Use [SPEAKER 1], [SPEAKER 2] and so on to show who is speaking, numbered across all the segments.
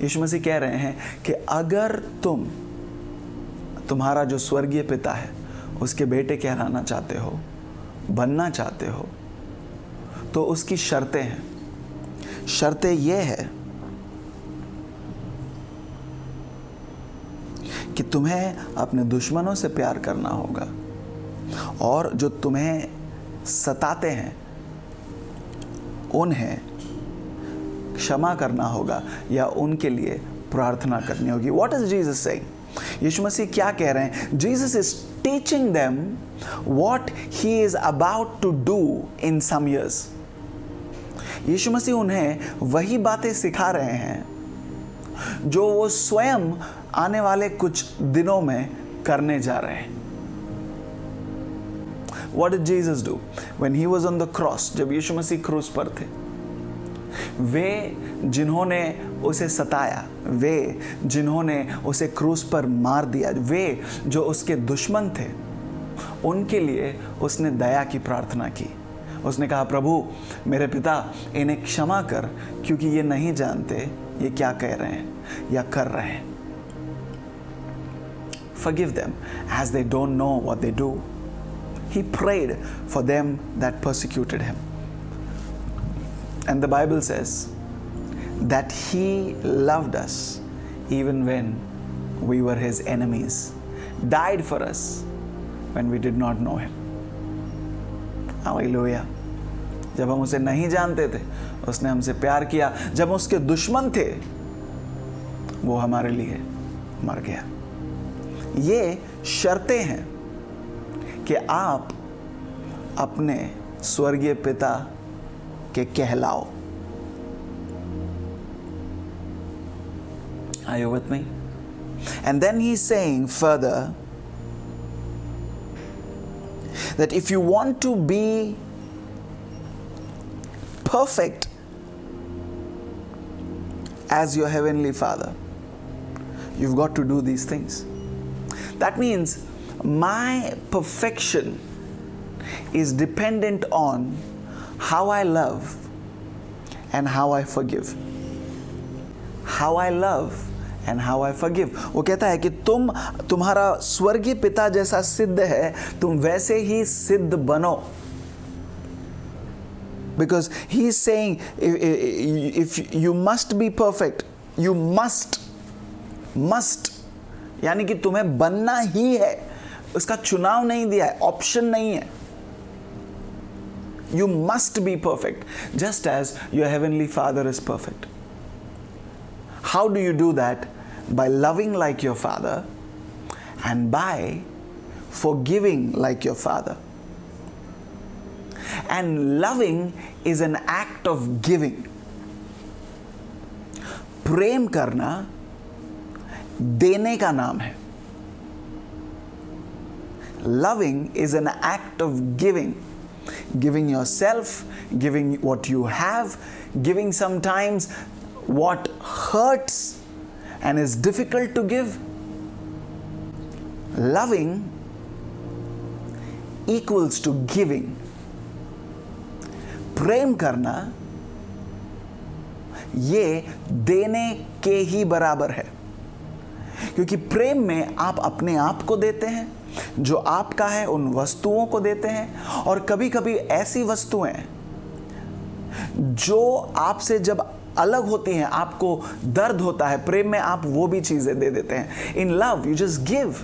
[SPEAKER 1] यीशु मसीह कह रहे हैं कि अगर तुम्हारा जो स्वर्गीय पिता है उसके बेटे कहलाना चाहते हो, बनना चाहते हो, तो उसकी शर्तें हैं। शर्तें ये है कि तुम्हें अपने दुश्मनों से प्यार करना होगा और जो तुम्हें सताते हैं उन्हें क्षमा करना होगा या उनके लिए प्रार्थना करनी होगी। What is Jesus saying? यीशु मसीह क्या कह रहे हैं? Jesus is teaching them what he is about to do in some years. यीशु मसीह उन्हें वही बातें सिखा रहे हैं जो वो स्वयं आने वाले कुछ दिनों में करने जा रहे हैं। What did Jesus do when he was on the cross? जब यीशु मसीह क्रूस पर थे, वे जिन्होंने उसे सताया, वे जिन्होंने उसे क्रूस पर मार दिया, वे जो उसके दुश्मन थे, उनके लिए उसने दया की प्रार्थना की। उसने कहा, प्रभु मेरे पिता इन्हें क्षमा कर, क्योंकि ये नहीं जानते ये क्या कह रहे हैं या कर रहे हैं। Forgive them as they don't know what they do. He prayed for them that persecuted him. And the Bible says that he loved us even when we were his enemies, died for us when we did not know him. Hallelujah. जब हम उसे नहीं जानते थे, उसने हमसे प्यार किया। जब उसके दुश्मन थे, वो हमारे लिए मर गया। ये शर्तें हैं कि आप अपने स्वर्गीय पिता के कहलाओ। Are you with me? And then he's saying further that if you want to be perfect as your heavenly Father, you've got to do these things. That means my perfection is dependent on how I love and how I forgive. How I love and how I forgive. वो कहता है कि तुम्हारा स्वर्गीय पिता जैसा सिद्ध है, तुम वैसे ही सिद्ध बनो. Because he is saying if you must be perfect, you must यानी कि तुम्हें बनना ही है, उसका चुनाव नहीं दिया है, ऑप्शन नहीं है. You must be perfect, just as your heavenly Father is perfect. How do you do that? By loving like your Father and by forgiving like your Father. And loving is an act of giving. प्रेम करना देने का नाम है. Loving is an act of giving. Giving yourself, giving what you have, giving sometimes what hurts and is difficult to give. Loving equals to giving. प्रेम करना ये देने के ही बराबर है, क्योंकि प्रेम में आप अपने आप को देते हैं, जो आपका है उन वस्तुओं को देते हैं, और कभी कभी ऐसी वस्तुएं जो आपसे जब अलग होती हैं, आपको दर्द होता है, प्रेम में आप वो भी चीजें दे देते हैं. In love you just give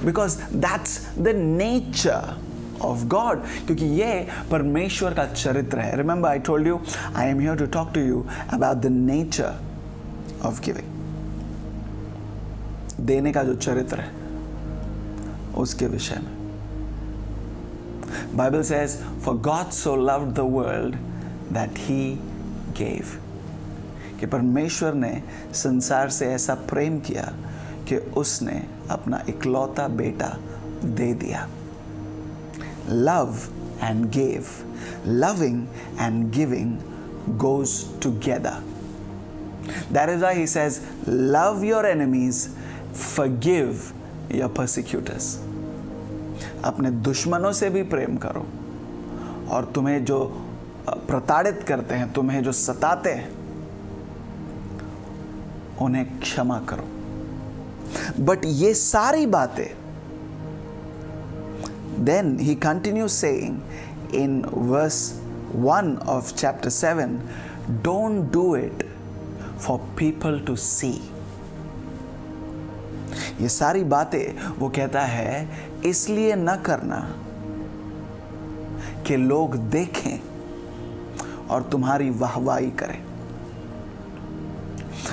[SPEAKER 1] because that's the nature of God, क्योंकि ये परमेश्वर का चरित्र है. Remember I told you I am here to talk to you about the nature of giving. देने का जो चरित्र है उसके विषय में. Bible says for God so loved the world that he gave. कि परमेश्वर ने संसार से ऐसा प्रेम किया कि उसने अपना इकलौता बेटा दे दिया. Love and give, loving and giving goes together. That is why he says, love your enemies, forgive your persecutors. अपने दुश्मनों से भी प्रेम करो, और तुम्हें जो प्रताड़ित करते हैं, तुम्हें जो सताते हैं, उन्हें क्षमा करो। बट ये सारी बातें, then he continues saying in verse 1 of chapter 7, don't do it for people to see. ये सारी बातें वो कहता है इसलिए न करना कि लोग देखें और तुम्हारी वाहवाही करें,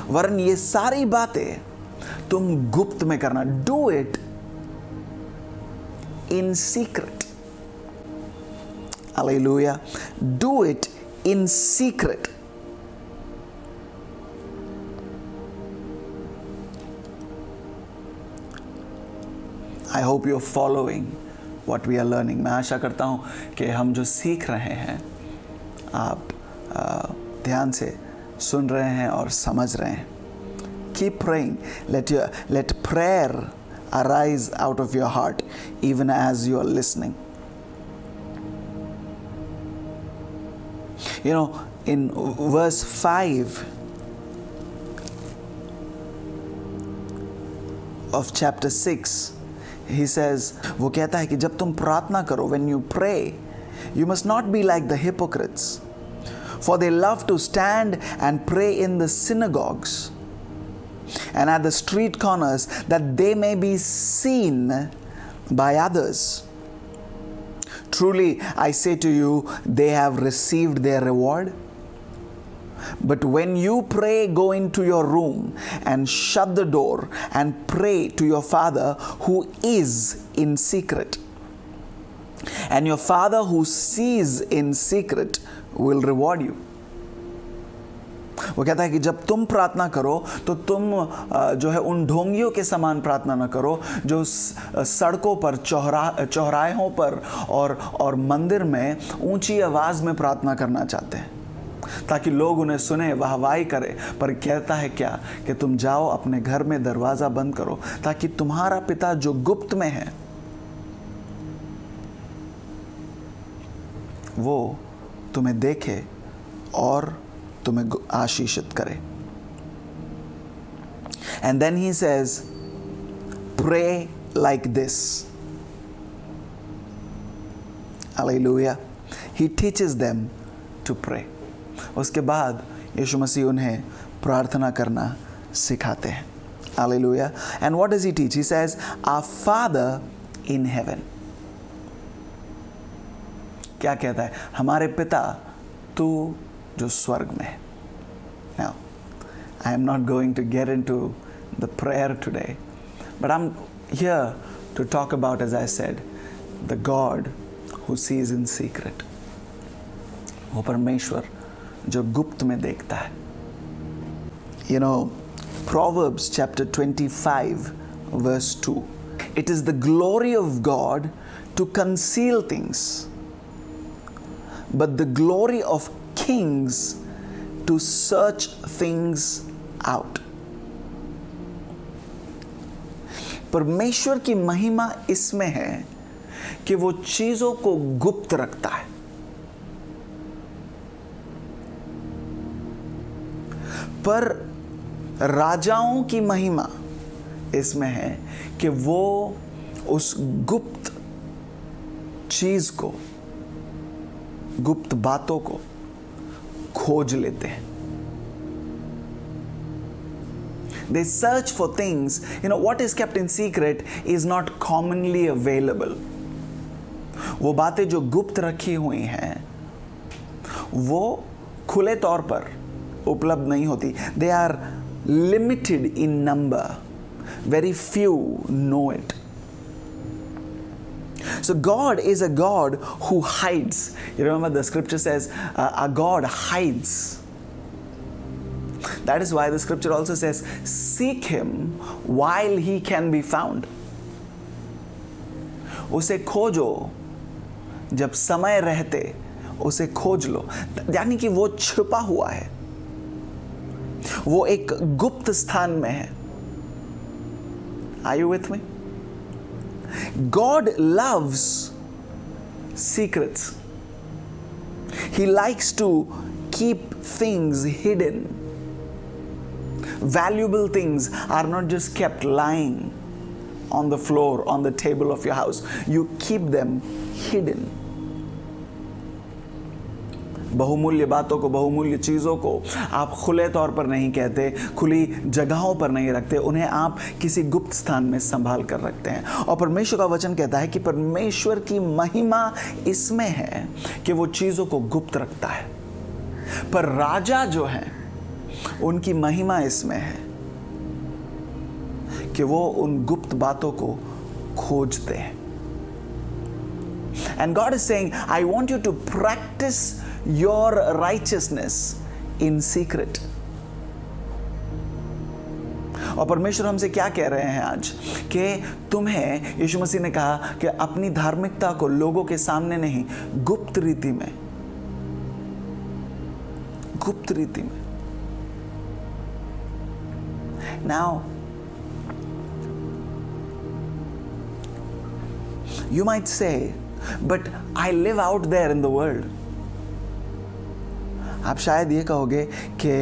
[SPEAKER 1] वरन ये सारी बातें तुम गुप्त में करना। Do it in secret. Hallelujah. Do it in secret. I hope you are following what we are learning. मैं आशा करता हूं कि हम जो सीख रहे हैं आप ध्यान से सुन रहे हैं और समझ रहे हैं। Keep praying. Let prayer arise out of your heart even as you are listening. You know, in verse 5 of chapter 6, he says, वो कहता है कि जब तुम प्रार्थना करो, when you pray, you must not be like the hypocrites, for they love to stand and pray in the synagogues and at the street corners, that they may be seen by others. Truly, I say to you, they have received their reward. But when you pray, go into your room and shut the door and pray to your Father who is in secret. And your Father who sees in secret will reward you. वो कहता है कि जब तुम प्रार्थना करो तो तुम जो है उन ढोंगियों के समान प्रार्थना न करो जो सड़कों पर, चौराहों पर और मंदिर में ऊंची आवाज में प्रार्थना करना चाहते हैं ताकि लोग उन्हें सुने, वाहवाही करें। पर कहता है क्या कि तुम जाओ अपने घर में दरवाजा बंद करो ताकि तुम्हारा पिता जो गुप्त में है वो तुम्हें देखे और तुम्हें आशीषित करे। And then he says, pray like this. Hallelujah. He teaches them to pray. उसके बाद यीशु मसीह उन्हें प्रार्थना करना सिखाते हैं। Hallelujah. And what does he teach? He says, our Father in heaven. क्या कहता है? हमारे पिता तू जो स्वर्ग में है। Now, I am not going to get into the prayer today, but I'm here to talk about, as I said, the God who sees in secret. वो परमेश्वर जो गुप्त में देखता है। You know, Proverbs chapter 25 verse 2. It is the glory of God to conceal things, but the glory of kings to search things out. परमेश्वर की महिमा इसमें है कि वो चीजों को गुप्त रखता है, पर राजाओं की महिमा इसमें है कि वो उस गुप्त चीज को, गुप्त बातों को खोज लेते हैं। They search for things. You know, what is kept in secret is not commonly available. वो बातें जो गुप्त रखी हुई हैं वो खुले तौर पर उपलब्ध नहीं होती। They are limited in number. Very few know it. So God is a God who hides. You remember the scripture says our God hides. That is why the scripture also says, seek him while he can be found. उसे खोजो जब समय रहते, उसे खोज लो। यानी कि वो छुपा हुआ है, वो एक गुप्त स्थान में है। Are you with me? God loves secrets. He likes to keep things hidden. valuable things are not just kept lying on the floor, on the table of your house. You keep them hidden. बहुमूल्य बातों को, बहुमूल्य चीज़ों को आप खुले तौर पर नहीं कहते, खुली जगहों पर नहीं रखते, उन्हें आप किसी गुप्त स्थान में संभाल कर रखते हैं। और परमेश्वर का वचन कहता है कि परमेश्वर की महिमा इसमें है कि वो चीज़ों को गुप्त रखता है। पर राजा जो है उनकी महिमा इसमें है कि वो उन गुप्त बातों को खोजते हैं। And God is saying, I want you to practice your righteousness in secret. और परमेश्वर हमसे क्या कह रहे हैं आज कि तुम्हें, यीशु मसीह ने कहा कि अपनी धार्मिकता को लोगों के सामने नहीं, गुप्त रीति में, गुप्त रीति में। Now, you might say, but I live out there in the world. आप शायद ये कहोगे कि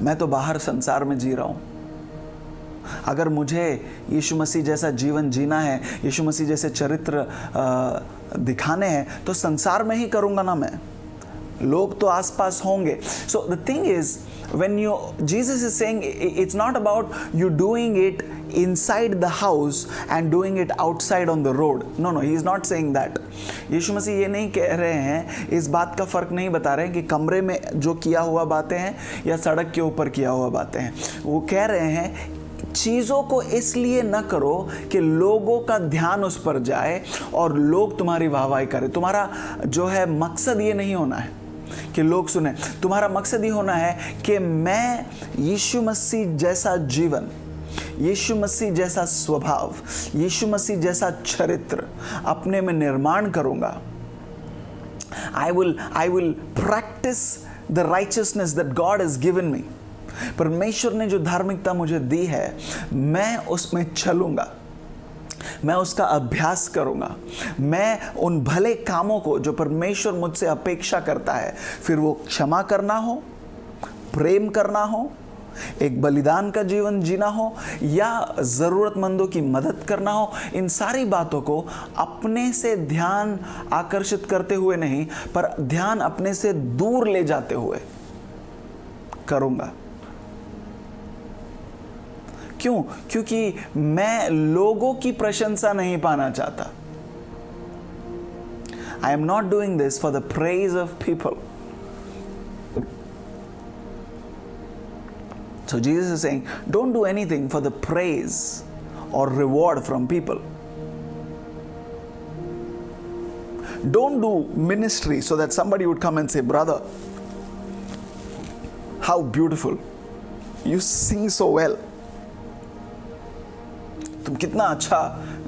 [SPEAKER 1] मैं तो बाहर संसार में जी रहा हूं। अगर मुझे यीशु मसीह जैसा जीवन जीना है, यीशु मसीह जैसे चरित्र दिखाने हैं, तो संसार में ही करूंगा ना मैं, लोग तो आसपास होंगे। So the thing is, when Jesus is saying it's not about you doing it inside the house and doing it outside on the road. No, he is not saying that. यीशु मसीह ये नहीं कह रहे हैं, इस बात का फर्क नहीं बता रहे हैं कि कमरे में जो किया हुआ बातें हैं या सड़क के ऊपर किया हुआ बातें हैं। वो कह रहे हैं चीज़ों को इसलिए न करो कि लोगों का ध्यान उस पर जाए और लोग तुम्हारी वाहवाही करें। तुम्हारा जो है मकसद ये नहीं होना है कि लोग सुने, तुम्हारा मकसद ये होना है कि मैं यीशु मसीह जैसा जीवन, यीशु मसीह जैसा स्वभाव, यीशु मसीह जैसा चरित्र अपने में निर्माण करूंगा। I will practice the righteousness that God has given me. परमेश्वर ने जो धार्मिकता मुझे दी है, मैं उसमें चलूंगा, मैं उसका अभ्यास करूंगा, मैं उन भले कामों को जो परमेश्वर मुझसे अपेक्षा करता है, फिर वो क्षमा करना हो, प्रेम करना हो, एक बलिदान का जीवन जीना हो या ज़रूरतमंदों की मदद करना हो, इन सारी बातों को अपने से ध्यान आकर्षित करते हुए नहीं, पर ध्यान अपने से दूर ले जाते हुए करूंगा। क्यों? क्योंकि मैं लोगों की प्रशंसा नहीं पाना चाहता। I am not doing this for the praise of people. So Jesus is saying, don't do anything for the praise or reward from people. Don't do ministry so that somebody would come and say, brother, how beautiful, you sing so well, तुम कितना अच्छा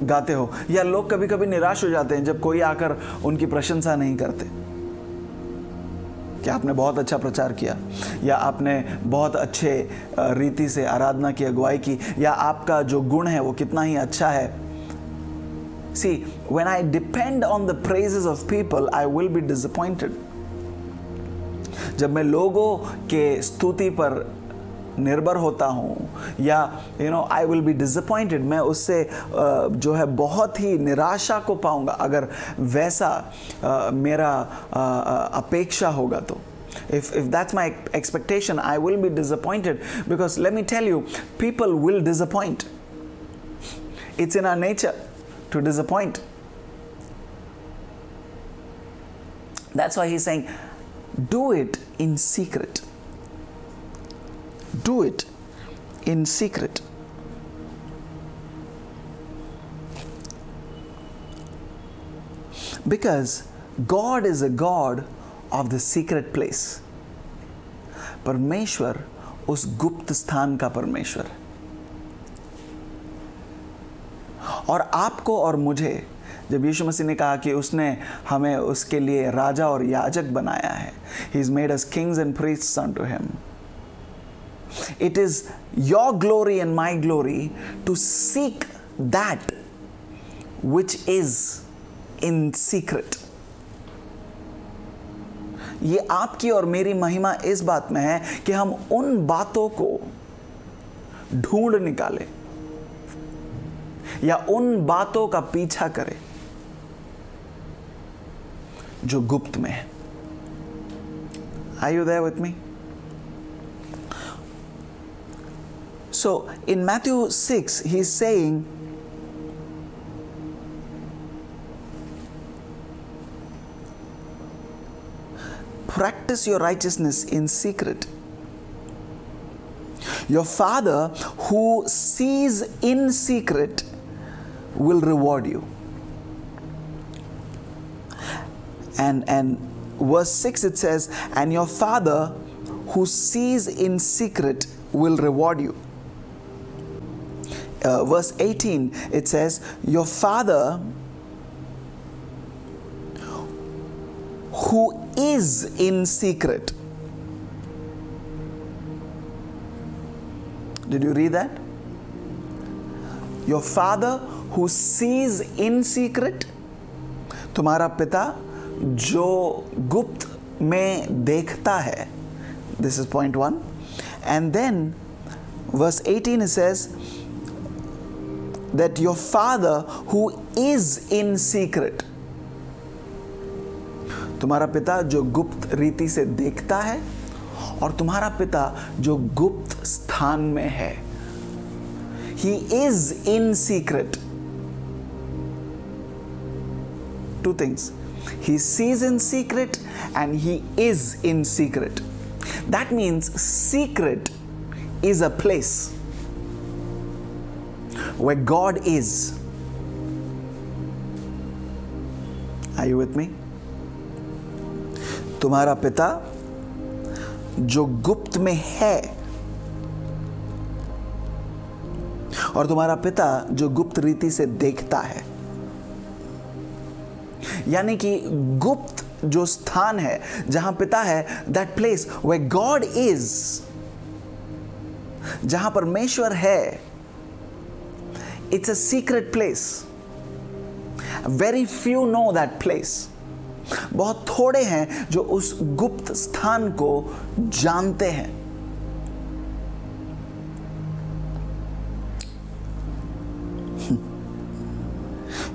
[SPEAKER 1] गाते हो। या लोग कभी कभी निराश हो जाते हैं जब कोई आकर उनकी प्रशंसा नहीं करते कि आपने बहुत अच्छा प्रचार किया, या आपने बहुत अच्छे रीति से आराधना की, अगुवाई की, या आपका जो गुण है वो कितना ही अच्छा है। See, when I depend on the praises of people, I will be disappointed. जब मैं लोगों के स्तुति पर निर्भर होता हूँ या I will be disappointed, मैं उससे जो है बहुत ही निराशा को पाऊंगा अगर वैसा मेरा अपेक्षा होगा तो। If that's my expectation, I will be disappointed, because let me tell you, people will disappoint. It's in our nature to disappoint. That's why he's saying, do it in secret. Do it in secret. Because God is a God of the secret place. परमेश्वर उस गुप्त स्थान का परमेश्वर है। और आपको और मुझे, जब यीशु मसीह ने कहा कि उसने हमें उसके लिए राजा और याजक बनाया है, He has made us kings and priests unto Him. It is your glory and my glory to seek that which is in secret. ये आपकी और मेरी महिमा इस बात में है कि हम उन बातों को ढूंढ निकालें या उन बातों का पीछा करें जो गुप्त में है। Are you there with me? So in Matthew 6 he's saying, practice your righteousness in secret. Your Father who sees in secret will reward you. And verse 6 it says, and your Father who sees in secret will reward you. Verse 18 it says, your Father who is in secret. Did you read that? Your Father who sees in secret. तुम्हारा पिता जो गुप्त में देखता है. This is point 1. And then verse 18 it says that your Father who is in secret. तुम्हारा पिता जो गुप्त रीति से देखता है और तुम्हारा पिता जो गुप्त स्थान में है. He is in secret. Two things. He sees in secret and he is in secret. That means secret is a place where God is. Are you with me? तुम्हारा पिता जो गुप्त में है और तुम्हारा पिता जो गुप्त रीति से देखता है. यानी कि गुप्त जो स्थान है जहां पिता है, that place where God is, जहां परमेश्वर है, it's a secret place. Very few know that place. बहुत थोड़े हैं जो उस गुप्त स्थान को जानते हैं.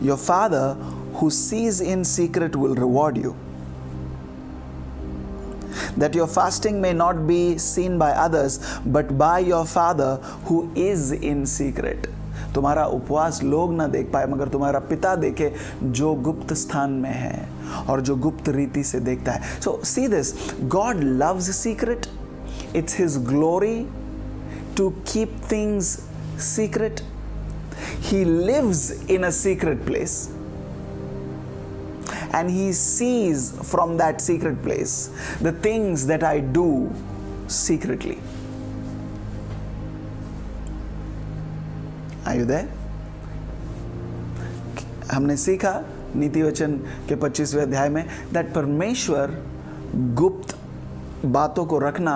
[SPEAKER 1] Your Father who sees in secret will reward you. That your fasting may not be seen by others, but by your Father who is in secret. तुम्हारा उपवास लोग ना देख पाए मगर तुम्हारा पिता देखे जो गुप्त स्थान में है और जो गुप्त रीति से देखता है. So see this, God loves secret. It's His glory to keep things secret. He lives in a secret place and He sees from that secret place the things that I do secretly. Are you there? हमने सीखा नीति वचन के 25वें अध्याय में that परमेश्वर गुप्त बातों को रखना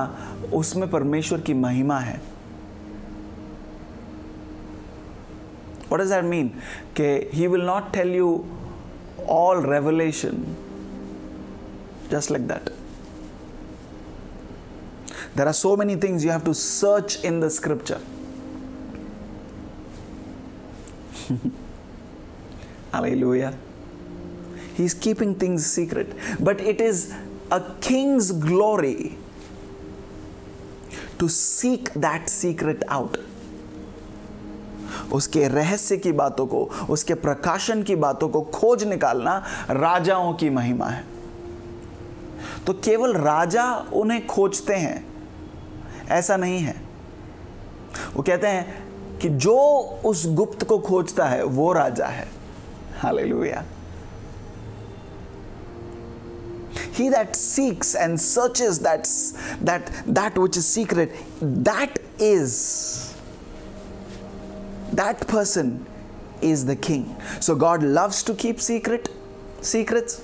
[SPEAKER 1] उसमें परमेश्वर की महिमा है. What does that mean? कि He will not tell you all revelation just like that. There are so many things you have to search in the scripture. Hallelujah. He's keeping things secret, but it is a king's glory to seek that secret out. उसके रहस्य की बातों को, उसके प्रकाशन की बातों को खोज निकालना राजाओं की महिमा है. तो केवल राजा उन्हें खोजते हैं ऐसा नहीं है. वो कहते हैं कि जो उस गुप्त को खोजता है वो राजा है. Hallelujah. He that seeks and searches that which is secret, that person is the king. So God loves to keep secrets.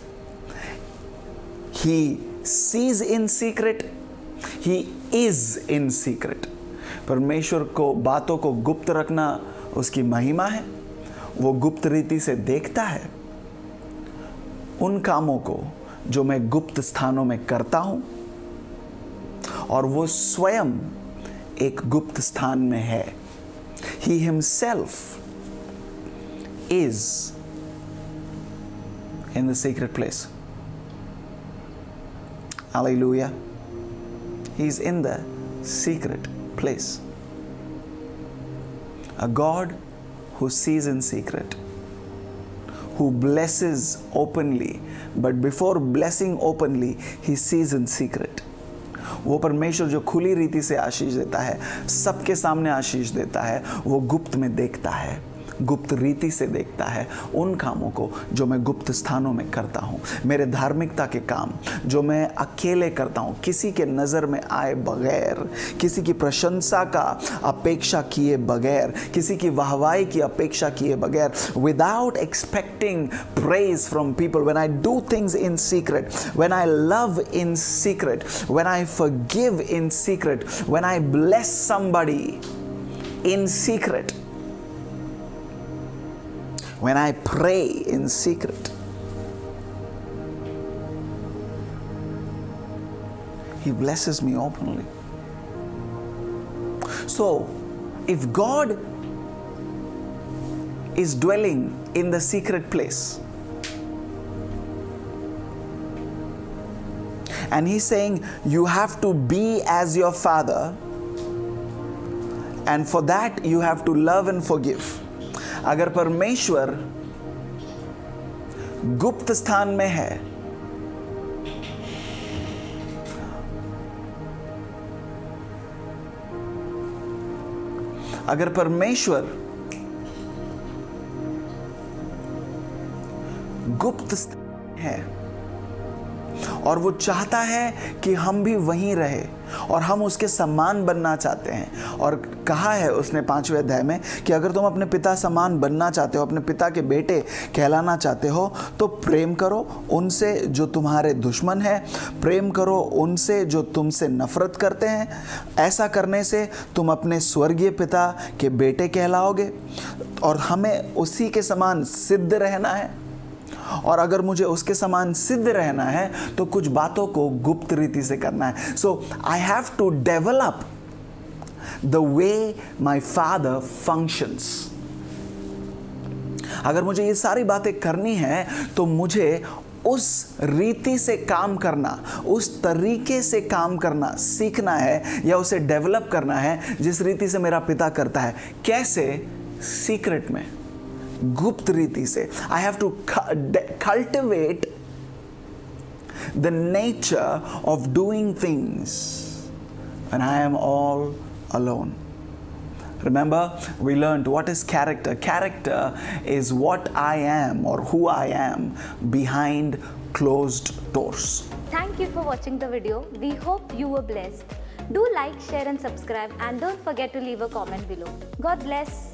[SPEAKER 1] He sees in secret. He is in secret. परमेश्वर को बातों को गुप्त रखना उसकी महिमा है. वो गुप्त रीति से देखता है उन कामों को जो मैं गुप्त स्थानों में करता हूं, और वो स्वयं एक गुप्त स्थान में है। He himself is in the secret place. Hallelujah. He's in the secret place. A God who sees in secret, who blesses openly, but before blessing openly, he sees in secret. वो परमेश्वर जो खुली रीति से आशीष देता है, सबके सामने आशीष देता है, वो गुप्त में देखता है, गुप्त रीति से देखता है उन कामों को जो मैं गुप्त स्थानों में करता हूँ। मेरे धार्मिकता के काम जो मैं अकेले करता हूँ, किसी के नज़र में आए बगैर, किसी की प्रशंसा का अपेक्षा किए बगैर, किसी की वाहवाही की अपेक्षा किए बगैर, without expecting praise from people, when I do things in secret, when I love in secret, when I forgive in secret, when I bless somebody in secret, when I pray in secret, He blesses me openly. So, if God is dwelling in the secret place, and He's saying, you have to be as your Father, and for that you have to love and forgive. अगर परमेश्वर गुप्त स्थान में है, अगर परमेश्वर गुप्त स्थान है और वो चाहता है कि हम भी वहीं रहे और हम उसके समान बनना चाहते हैं, और कहा है उसने 5वें अध्याय में कि अगर तुम अपने पिता समान बनना चाहते हो, अपने पिता के बेटे कहलाना चाहते हो, तो प्रेम करो उनसे जो तुम्हारे दुश्मन हैं, प्रेम करो उनसे जो तुमसे नफरत करते हैं। ऐसा करने से तुम अपने स्वर्गीय पिता के बेटे कहलाओगे, और हमें उसी के समान सिद्ध रहना है। और अगर मुझे उसके समान सिद्ध रहना है तो कुछ बातों को गुप्त रीति से करना है। So I have to develop the way my father functions. अगर मुझे ये सारी बातें करनी है तो मुझे उस रीति से काम करना, उस तरीके से काम करना सीखना है, या उसे डेवलप करना है जिस रीति से मेरा पिता करता है। कैसे? सीक्रेट में, गुप्त रीति से। I have to cultivate the nature of doing things when I am all alone. Remember, we learned what is character. Character is what I am or who I am behind closed doors.
[SPEAKER 2] Thank you for watching the video. We hope you were blessed. Do like, share and subscribe, and don't forget to leave a comment below. God bless.